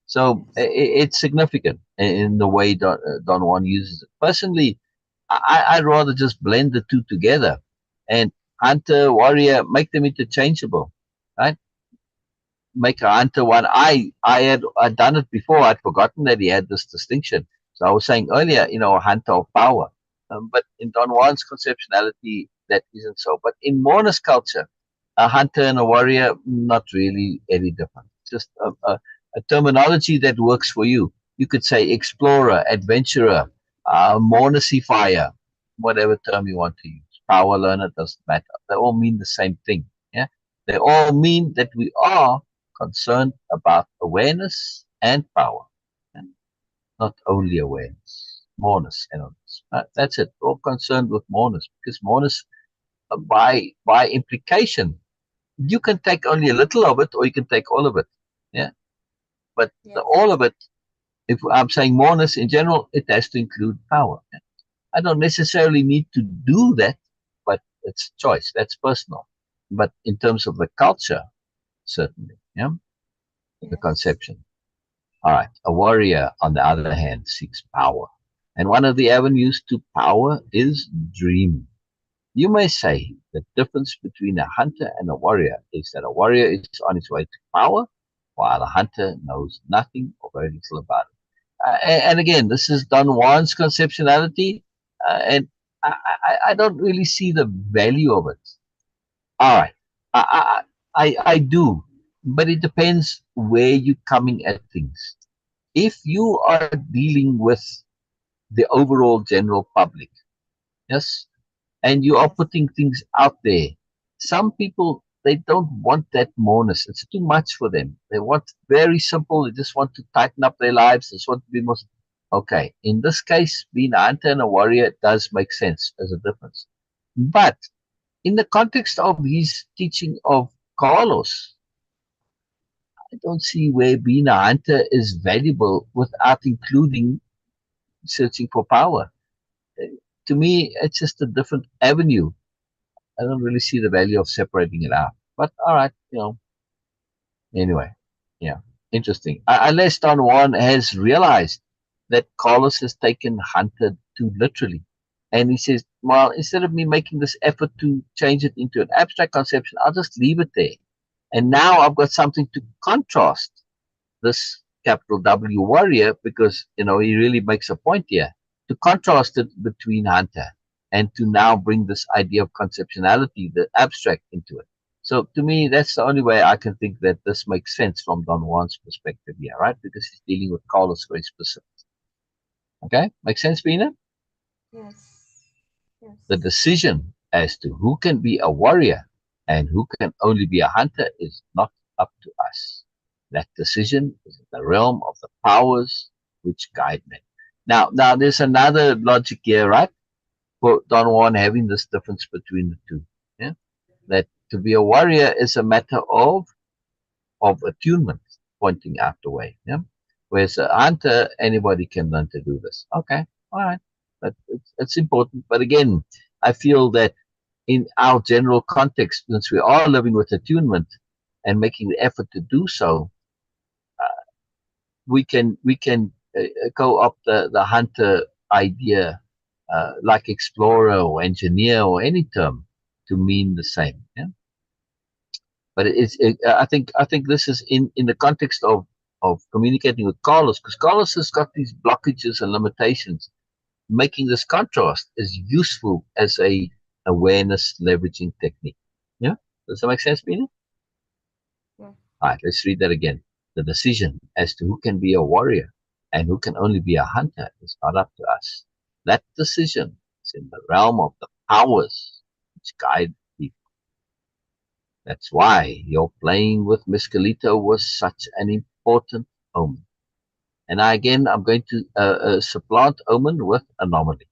so Yes. it's significant in the way Don Juan uses it. Personally, I'd rather just blend the two together, and hunter warrior make them interchangeable, right? Make a hunter one. I'd done it before. I'd forgotten that he had this distinction. So I was saying earlier, a hunter of power. But in Don Juan's conceptuality, that isn't so. But in Moreness-Culture, a hunter and a warrior, not really any different. Just a terminology that works for you. You could say explorer, adventurer, Morenessifier, whatever term you want to use. Power learner, doesn't matter. They all mean the same thing. Yeah, they all mean that we are concerned about awareness and power. not only awareness. Moreness and awareness. That's it. All concerned with moreness, because moreness, by implication, you can take only a little of it, or you can take all of it. Yeah, but the Yes. all of it. If I'm saying moreness in general, it has to include power. Yeah? I don't necessarily need to do that, but it's choice. That's personal. But in terms of the culture, certainly, yeah, the Yes. conception. All right. A warrior, on the other hand, seeks power. And one of the avenues to power is dream. You may say the difference between a hunter and a warrior is that a warrior is on his way to power, while a hunter knows nothing or very little about it. And again, this is Don Juan's conceptuality, and I don't really see the value of it. All right, I do, but it depends where you're coming at things. If you are dealing with the overall general public, yes, and you are Yes. putting things out there, some people, they don't want that moreness. It's too much for them. They want very simple. They just want to tighten up their lives. They just want to be most okay. In this case, being a hunter and a warrior does make sense as a difference. But in the context of his teaching of Carlos, I don't see where being a hunter is valuable without including searching for power. To me, it's just a different avenue. I don't really see the value of separating it out. But all right, anyway, yeah, interesting. Unless Don Juan has realized that Carlos has taken hunted too literally. And he says, well, instead of me making this effort to change it into an abstract conception, I'll just leave it there. And now I've got something to contrast this capital W warrior, because he really makes a point here to contrast it between hunter, and to now bring this idea of conceptuality, the abstract, into it. So to me, that's the only way I can think that this makes sense from Don Juan's perspective here, right? Because he's dealing with Carlos very specific. Okay, makes sense, Beena? Yes. The Yes. decision as to who can be a warrior and who can only be a hunter is not up to us. That decision is in the realm of the powers which guide men. Now, there's another logic here, right? For Don Juan having this difference between the two. Yeah? That to be a warrior is a matter of attunement, pointing out the way. Yeah? Whereas a hunter, anybody can learn to do this. Okay, all right. But it's important. But again, I feel that in our general context, since we are living with attunement and making the effort to do so, we can go up the hunter idea, like explorer or engineer or any term, to mean the same. Yeah? But I think this is in the context of communicating with Carlos, because Carlos has got these blockages and limitations. Making this contrast is useful as a awareness leveraging technique. Yeah, does that make sense, Bina? Yeah. All right, let's read that again. The decision as to who can be a warrior and who can only be a hunter is not up to us. That decision is in the realm of the powers which guide people. That's why your playing with Mescalito was such an important omen. And I'm going to supplant omen with anomaly.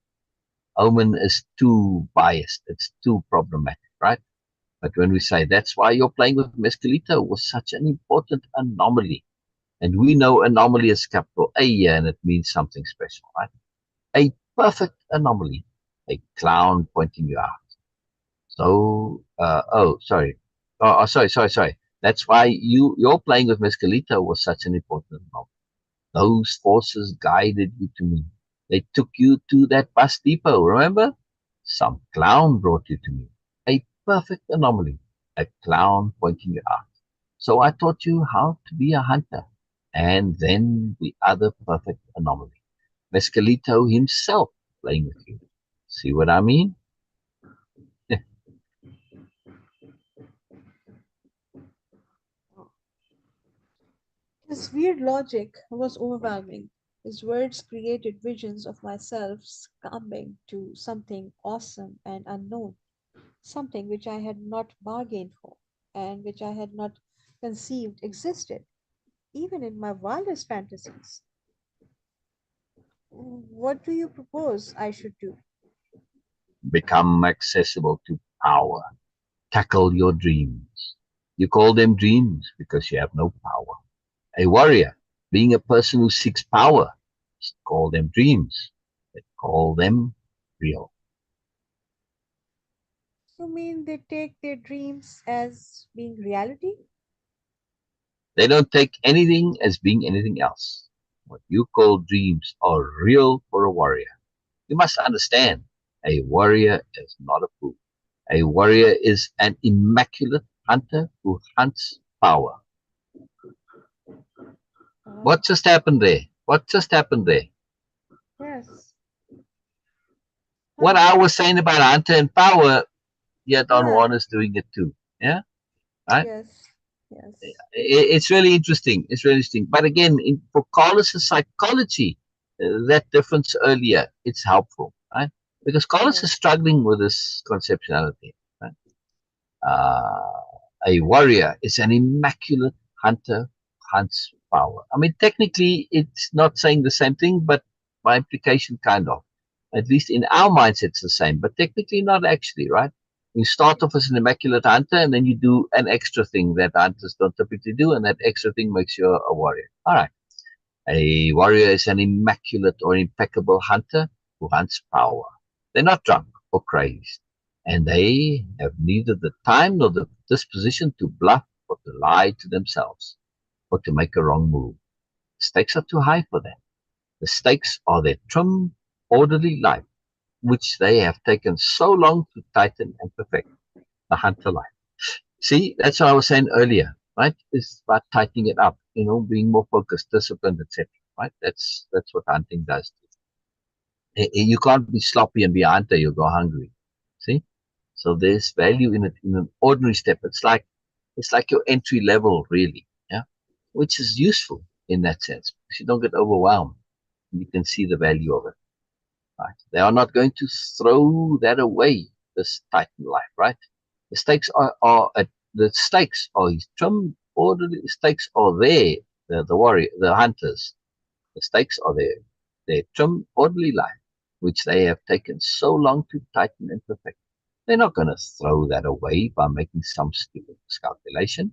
Omen is too biased. It's too problematic, right? But when we say that's why you're playing with Mescalito was such an important anomaly. And we know anomaly is capital A here, and it means something special, right? A perfect anomaly. A clown pointing you out. So, sorry. Sorry. That's why you're playing with Mescalito was such an important anomaly. Those forces guided you to me. They took you to that bus depot, remember? Some clown brought you to me. A perfect anomaly. A clown pointing you out. So I taught you how to be a hunter. And then the other perfect anomaly. Mescalito himself playing with you. See what I mean? Oh. His weird logic was overwhelming. His words created visions of myself succumbing to something awesome and unknown, something which I had not bargained for and which I had not conceived existed, even in my wildest fantasies. what do you propose I should do? Become accessible to power. Tackle your dreams. You call them dreams because you have no power. A warrior, being a person who seeks power, call them dreams. They call them real. You mean they take their dreams as being reality? They don't take anything as being anything else. What you call dreams are real for a warrior. You must understand, a warrior is not a fool. A warrior is an immaculate hunter who hunts power. Oh, What just happened there? What just happened there? yes. What Huh. I was saying about hunter and power, yeah, Don Yeah. Juan is doing it too. Yeah, right? Yes. Yes. It's really interesting. It's really interesting. But again, for Carlos's psychology, that difference earlier, it's helpful, right? Because Carlos is Yes. struggling with this conceptuality. Right? Uh, a warrior is an immaculate hunter, hunts power. I mean, technically, it's not saying the same thing, but by implication, kind of. At least in our minds, it's the same, but technically, not actually, right? You start off as an immaculate hunter, and then you do an extra thing that hunters don't typically do, and that extra thing makes you a warrior. All right. A warrior is an immaculate or impeccable hunter who hunts power. They're not drunk or crazed, and they have neither the time nor the disposition to bluff or to lie to themselves or to make a wrong move. The stakes are too high for them. The stakes are their trim, orderly life, which they have taken so long to tighten and perfect, the hunter life. See, that's what I was saying earlier, right? It's about tightening it up, being more focused, disciplined, etc. Right? That's what hunting does. You can't be sloppy and be a hunter, you'll go hungry. See? So there's value in it in an ordinary step. It's like your entry level, really, yeah, which is useful in that sense because you don't get overwhelmed. You can see the value of it. Right? They are not going to throw that away. This Titan life, right? The stakes are at the stakes are his trim orderly stakes are there. The warrior, the hunters, the stakes are there. Their trim orderly life, which they have taken so long to tighten and perfect. They're not going to throw that away by making some stupid miscalculation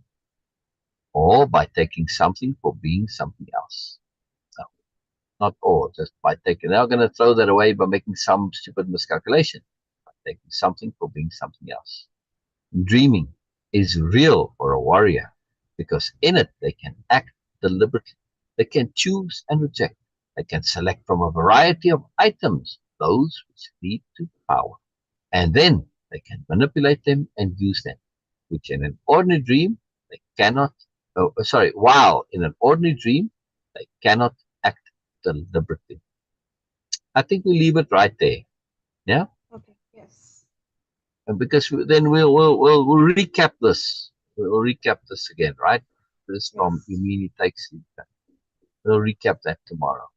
or by taking something for being something else. No, not all, just by taking. They're not going to throw that away by making some stupid miscalculation, by taking something for being something else. Dreaming is real for a warrior because in it they can act deliberately. They can choose and reject. They can select from a variety of items those which lead to power. And then they can manipulate them and use them, which in an ordinary dream they cannot, while in an ordinary dream they cannot act deliberately. I think we leave it right there. Yeah? Okay. Yes. And because then we'll recap this. We'll recap this again, right? This from Yes. Imini takes. We'll recap that tomorrow.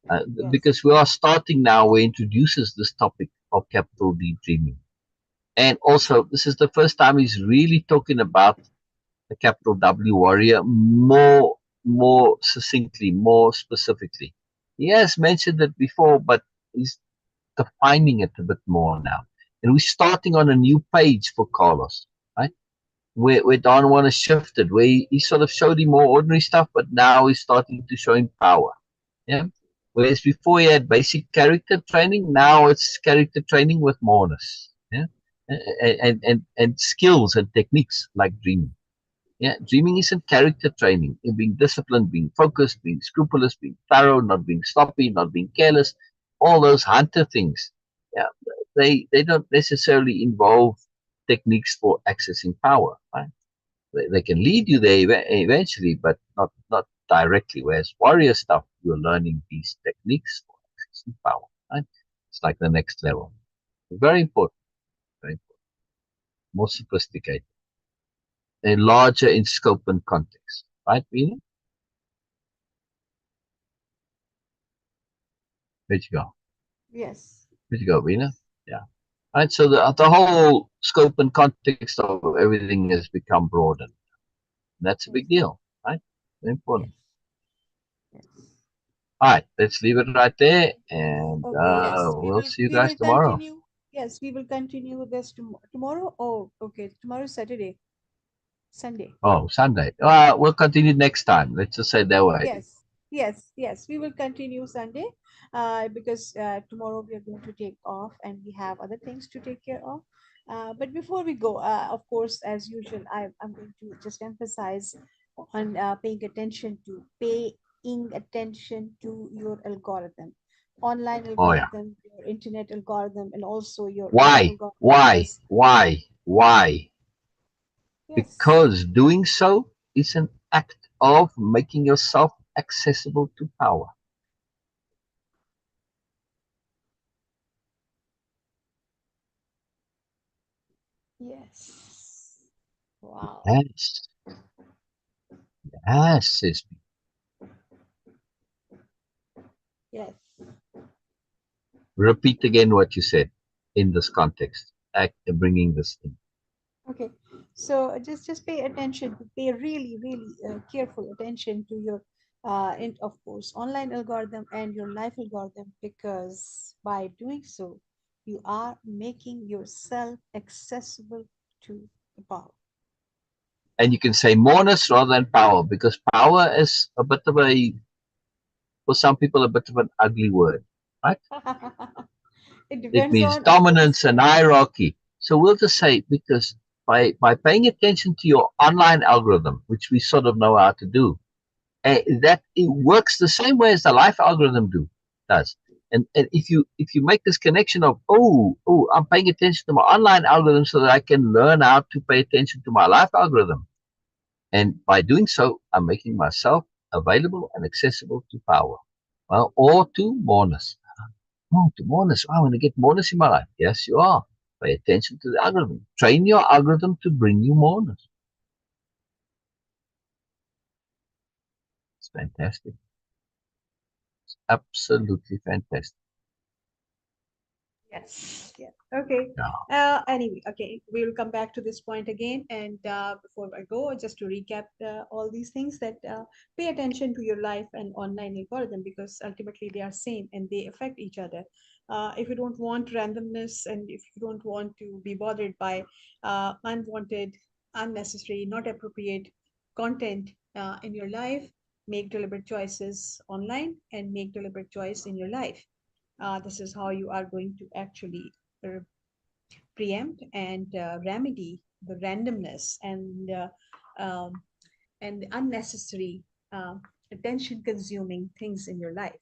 Yes. Because we are starting now, where introduces this topic of capital D dreaming. And also, this is the first time he's really talking about the capital W warrior more succinctly, more specifically. He has mentioned it before, but he's defining it a bit more now. And we're starting on a new page for Carlos, right? Where Don Juan has shifted, where he sort of showed him more ordinary stuff, but now he's starting to show him power. Yeah. Whereas before he had basic character training, now it's character training with moreness. Yeah. And skills and techniques like dreaming. Yeah, dreaming isn't character training. In being disciplined, being focused, being scrupulous, being thorough, not being sloppy, not being careless, all those hunter things. Yeah, they don't necessarily involve techniques for accessing power. Right? They can lead you there eventually, but not directly. Whereas warrior stuff, you're learning these techniques for accessing power. Right? It's like the next level. Very important. Very important. More sophisticated and larger in scope and context. Right, Veena? Where'd you go? Yes. Where'd you go, Veena? Yeah. Right. So the whole scope and context of everything has become broadened. That's a big Yes. deal, right? Very Yes. important. Yes. All right, let's leave it right there, and Okay, yes, we'll see you we guys will tomorrow. continue. Yes, we will continue this tomorrow. Oh, okay, tomorrow is Saturday, Sunday. Oh, Sunday. We'll continue next time. Let's just say that way. Yes, yes. We will continue Sunday, because tomorrow we are going to take off and we have other things to take care of. But before we go, of course, as usual, I'm going to just emphasize on paying attention to your algorithm, online Oh yeah. algorithm, your internet algorithm, and also your life Why? algorithm. Why? Because Why? Why? yes, Because doing so is an act of making yourself accessible to power. yes, wow, Yes. Yes, sis. yes. Repeat again what you said in this context. Act bringing this in. Okay, so just pay attention, pay really careful attention to your and of course online algorithm and your life algorithm, because by doing so you are making yourself accessible to the power. And you can say moreness rather than power, because power is a bit of a, for some people, a bit of an ugly word, right? It It depends means on who's dominance and saying. hierarchy. So we'll just say, because by paying attention to your online algorithm, which we sort of know how to do, that it works the same way as the life algorithm does. And if you make this connection of, I'm paying attention to my online algorithm so that I can learn how to pay attention to my life algorithm, and by doing so I'm making myself available and accessible to power, well, or to moreness. Oh, to moreness. I want to get moreness in my life. Yes, you are. Pay attention to the algorithm. Train your algorithm to bring you moreness. It's fantastic. It's absolutely fantastic. Yes, yeah. Okay. Yeah. Anyway, okay, we will come back to this point again. And before I go, just to recap all these things, that pay attention to your life and online algorithm, because ultimately they are same and they affect each other. If you don't want randomness, and if you don't want to be bothered by unwanted, unnecessary, not appropriate content in your life, make deliberate choices online and make deliberate choice in your life. This is how you are going to actually preempt and remedy the randomness um, and the unnecessary attention consuming things in your life,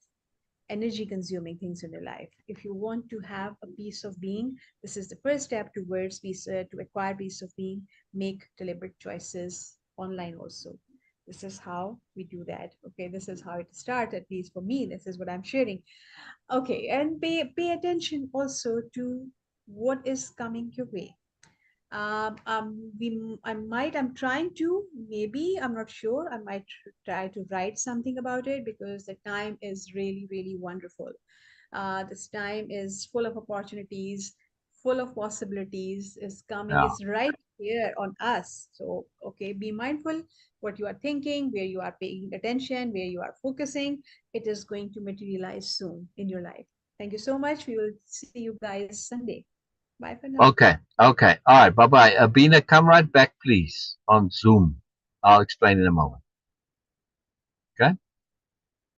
energy consuming things in your life. If you want to have a peace of being, this is the first step towards peace, to acquire peace of being. Make deliberate choices online also. This is how we do that. Okay, this is how it starts, at least for me. This is what I'm sharing. Okay, and pay attention also to what is coming your way. I'm trying to, maybe, I'm not sure, I might try to write something about it, because the time is really wonderful. This time is full of opportunities, full of possibilities, is coming, Yeah. is right here on us. So, okay, be mindful what you are thinking, where you are paying attention, where you are focusing. It is going to materialize soon in your life. Thank you so much. We will see you guys Sunday. Bye for now. Okay. Okay. All right. Bye bye. Beena, come right back, please, on Zoom. I'll explain in a moment.